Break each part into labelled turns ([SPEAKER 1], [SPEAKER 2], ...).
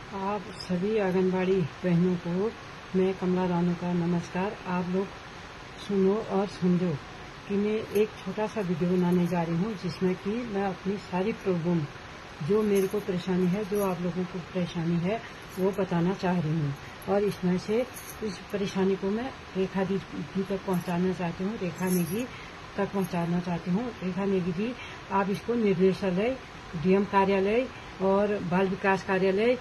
[SPEAKER 1] आप सभी आंगनबाड़ी बहनों को मैं कमला रानू का नमस्कार। आप लोग सुनो और समझो कि मैं एक छोटा सा वीडियो बनाने जा रही हूँ जिसमें कि मैं अपनी सारी प्रॉब्लम जो मेरे को परेशानी है, जो आप लोगों को परेशानी है, वो बताना चाह रही हूँ। और इसमें से इस परेशानी को मैं रेखा दीदी तक पहुँचाना चाहती हूँ, रेखा नेगी तक पहुँचाना चाहती हूँ। रेखा नेगी दी, आप इसको निर्देशालय, डीएम कार्यालय और बाल विकास कार्यालय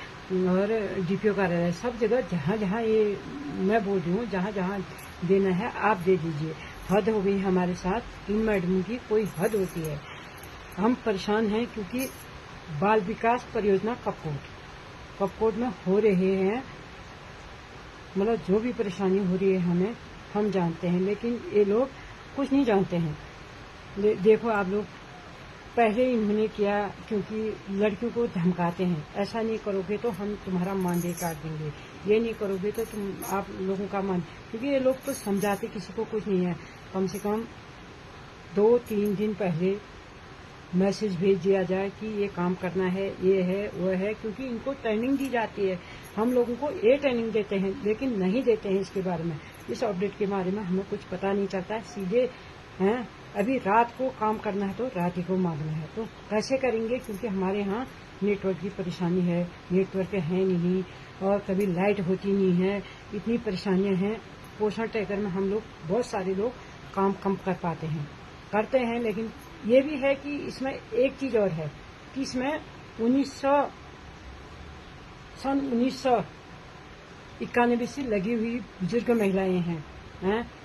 [SPEAKER 1] और डीपीओ कार्यालय, सब जगह जहाँ जहाँ ये मैं बोल रही हूँ, जहाँ जहाँ देना है आप दे दीजिए। हद हो गई हमारे साथ, इन मैडम की कोई हद होती है। हम परेशान हैं क्योंकि बाल विकास परियोजना कपकोट में हो रहे हैं, मतलब जो भी परेशानी हो रही है हमें, हम जानते हैं, लेकिन ये लोग कुछ नहीं जानते हैं। देखो आप लोग, पहले इन्होंने किया क्योंकि लड़कियों को धमकाते हैं, ऐसा नहीं करोगे तो हम तुम्हारा मानदेय काट देंगे, ये नहीं करोगे तो तुम आप लोगों का मान, क्योंकि ये लोग तो समझाते किसी को कुछ नहीं है। कम से कम 2-3 दिन पहले मैसेज भेज दिया जाए कि ये काम करना है, ये है वो है, क्योंकि इनको ट्रेनिंग दी जाती है। हम लोगों को ये ट्रेनिंग देते हैं लेकिन नहीं देते हैं इसके बारे में, इस अपडेट के बारे में हमें कुछ पता नहीं चलता है। सीधे हैं अभी रात को काम करना है तो रात ही को मांगना है, तो कैसे करेंगे? क्योंकि हमारे यहाँ नेटवर्क की परेशानी है, नेटवर्क है नहीं, और कभी लाइट होती नहीं है, इतनी परेशानियां हैं। पोषण ट्रैकर में हम लोग बहुत सारे लोग काम कम कर पाते हैं, करते हैं, लेकिन ये भी है कि इसमें एक चीज और है कि इसमें 1991 से लगी हुई बुजुर्ग महिलाएं हैं,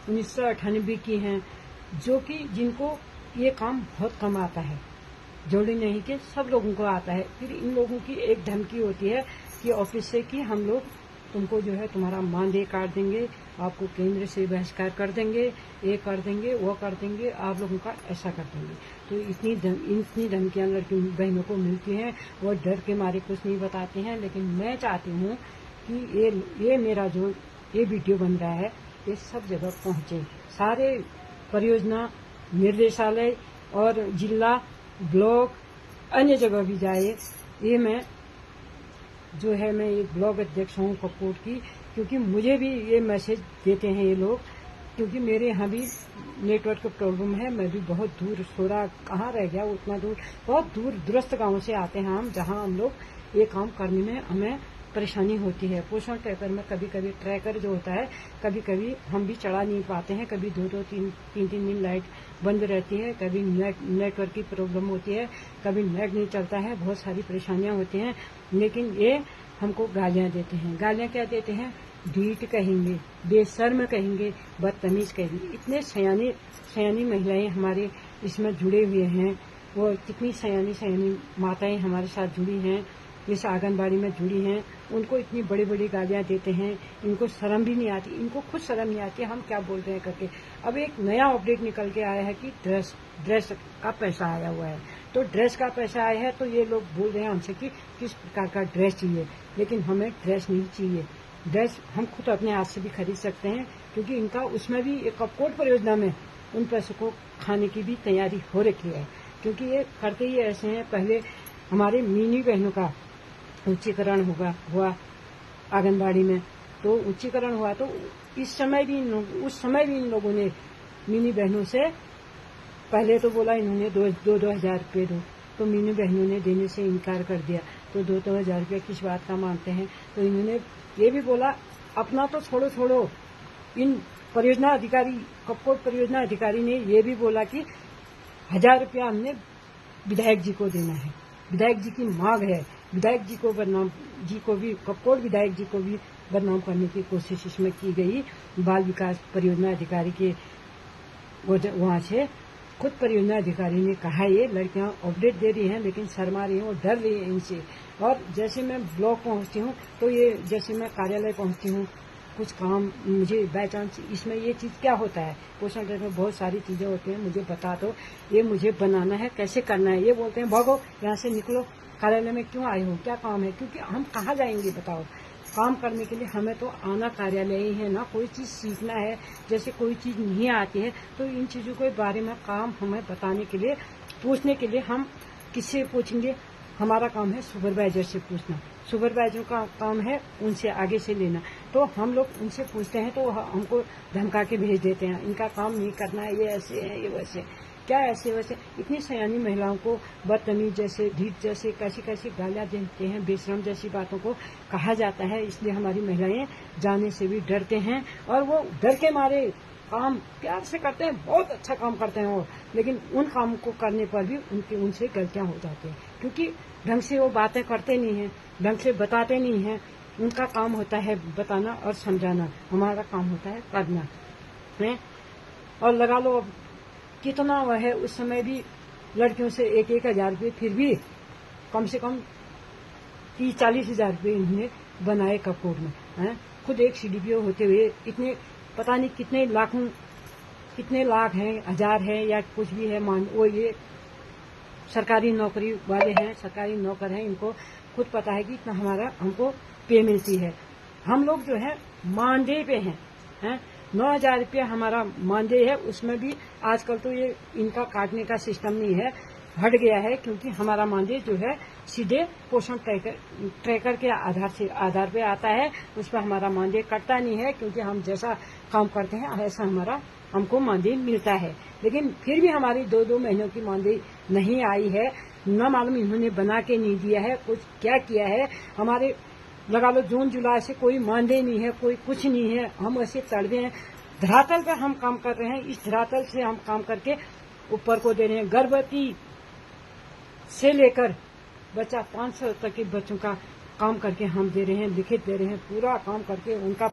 [SPEAKER 1] 1998 की हैं, जो कि जिनको ये काम बहुत कम आता है, जोड़ी नहीं कि सब लोगों को आता है। फिर इन लोगों की एक धमकी होती है कि ऑफिस से कि हम लोग तुमको जो है तुम्हारा मानदेय काट देंगे, आपको केंद्र से बहिष्कार कर देंगे, ये कर देंगे, वो कर देंगे, आप लोगों का ऐसा कर देंगे। तो इतनी धमकियां लड़की बहनों को मिलती हैं, वो डर के मारे कुछ नहीं बताते हैं। लेकिन मैं चाहती हूँ कि ये मेरा जो ये वीडियो बन रहा है ये सब जगह पहुंचे, सारे परियोजना निर्देशालय और जिला, ब्लॉक, अन्य जगह भी जाए। ये मैं जो है मैं एक ब्लॉक अध्यक्ष हूँ कपकोट की, क्योंकि मुझे भी ये मैसेज देते हैं ये लोग, क्योंकि मेरे यहाँ भी नेटवर्क प्रॉब्लम है। मैं भी बहुत दूर, सोरा कहाँ रह गया उतना दूर, बहुत दूर दूरस्थ गाँव से आते हैं हम, जहाँ हम लोग ये काम करने में हमें परेशानी होती है। पोषण ट्रैकर में कभी कभी ट्रैकर जो होता है, कभी कभी हम भी चढ़ा नहीं पाते हैं, कभी 2-3 दिन लाइट बंद रहती है, कभी नेटवर्क की प्रॉब्लम होती है, कभी नेट नहीं चलता है, बहुत सारी परेशानियां होती हैं। लेकिन ये हमको गालियां देते हैं। गालियां क्या देते हैं? ढीठ कहेंगे, बेशर्म कहेंगे, बदतमीज कहेंगे। इतने सयानी महिलाएं हमारे इसमें जुड़े हुए हैं, वो कितनी सयानी माताएं हमारे साथ जुड़ी हैं, इस आंगनबाड़ी में जुड़ी हैं, उनको इतनी बड़ी बड़ी गालियां देते हैं। इनको शर्म भी नहीं आती, इनको खुद शर्म नहीं आती हम क्या बोल रहे हैं करके। अब एक नया अपडेट निकल के आया है कि ड्रेस का पैसा आया हुआ है, तो ड्रेस का पैसा आया है तो ये लोग बोल रहे हैं हमसे कि किस प्रकार का ड्रेस चाहिए, लेकिन हमें ड्रेस नहीं चाहिए। ड्रेस हम खुद अपने हाथ से भी खरीद सकते हैं, क्योंकि इनका उसमें भी एक कपकोट परियोजना में उन पैसों को खाने की भी तैयारी हो रखी है, क्योंकि ये करते ही ऐसे हैं। पहले हमारे मिनी बहनों का उच्चीकरण हुआ आंगनबाड़ी में, तो उच्चीकरण हुआ तो उस समय भी इन लोगों ने मिनी बहनों से पहले तो बोला इन्होंने 2,000 रुपये दो, तो मिनी बहनों ने देने से इनकार कर दिया। तो 2,000 रुपये किस बात का मांगते हैं? तो इन्होंने ये भी बोला अपना तो छोड़ो, इन परियोजना अधिकारी, कपकोट परियोजना अधिकारी ने ये भी बोला कि 1,000 रुपया हमने विधायक जी को देना है, विधायक जी की मांग है। विधायक जी को भी, कपकोट विधायक जी को भी बदनाम करने की कोशिश इसमें की गई। बाल विकास परियोजना अधिकारी के वहां से खुद परियोजना अधिकारी ने कहा, ये लड़कियां अपडेट दे रही हैं लेकिन शर्मा रही हैं और डर रही हैं इनसे। और जैसे मैं ब्लॉक पहुंचती हूँ तो ये, जैसे मैं कार्यालय पहुंचती हूँ, कुछ काम मुझे बाय चांस, इसमें ये चीज क्या होता है, पोषण ट्रैकर में बहुत सारी चीजें होती हैं, मुझे बता दो, ये मुझे बनाना है, कैसे करना है। ये बोलते हैं भागो यहाँ से, निकलो, कार्यालय में क्यों आए हो, क्या काम है? क्योंकि हम कहाँ जाएंगे बताओ, काम करने के लिए हमें तो आना कार्यालय ही है ना। कोई चीज सीखना है, जैसे कोई चीज नहीं आती है तो इन चीजों के बारे में काम हमें बताने के लिए, पूछने के लिए हम किससे पूछेंगे? हमारा काम है सुपरवाइजर से पूछना, सुपरवाइजर का काम है उनसे आगे से लेना। तो हम लोग उनसे पूछते हैं तो हमको धमका के भेज देते हैं, इनका काम नहीं करना है, ये ऐसे है, ये वैसे। क्या ऐसे वैसे? इतनी सयानी महिलाओं को बदतमीज जैसे, ढीठ जैसे, कैसी कैसी गालियां देते हैं, बेशरम जैसी बातों को कहा जाता है। इसलिए हमारी महिलाएं जाने से भी डरते हैं और वो डर के मारे काम प्यार से करते हैं, बहुत अच्छा काम करते हैं वो, लेकिन उन कामों को करने पर भी उनसे गलतियां हो जाती हैं, क्योंकि ढंग से वो बातें करते नहीं हैं, ढंग से बताते नहीं हैं। उनका काम होता है बताना और समझाना, हमारा काम होता है करना है। और लगा लो अब कितना वह है, उस समय भी लड़कियों से 1,000 रुपये, फिर भी कम से कम 30-40 हजार रुपये इन्होंने बनाए कपकोट में है। खुद एक CDPO होते हुए इतने पता नहीं कितने लाख हैं, हजार है या कुछ भी है, मान वो ये सरकारी नौकरी वाले हैं, सरकारी नौकर हैं, इनको खुद पता है कि इतना हमको पे मिलती है। हम लोग जो है मानदेय पे हैं 9,000 रुपया हमारा मानदेय है। उसमें भी आजकल तो ये इनका काटने का सिस्टम नहीं है, हट गया है, क्योंकि हमारा मानदेय जो है सीधे पोषण ट्रैकर के आधार पे आता है। उस पर हमारा मानदेय कटता नहीं है, क्योंकि हम जैसा काम करते हैं ऐसा हमको मानदेय मिलता है। लेकिन फिर भी हमारी 2-2 महीनों की मानदेय नहीं आई है। न मालूम इन्होंने बना के नहीं दिया है, कुछ क्या किया है। हमारे लगा लो जून जुलाई से कोई मानदेय नहीं है, कोई कुछ नहीं है। हम ऐसे तड़वे हैं, धरातल पर हम काम कर रहे हैं। इस धरातल से हम काम करके ऊपर को दे रहे हैं। गर्भवती से लेकर बच्चा 500 तक के बच्चों का काम करके हम दे रहे हैं, लिखित दे रहे हैं, पूरा काम करके उनका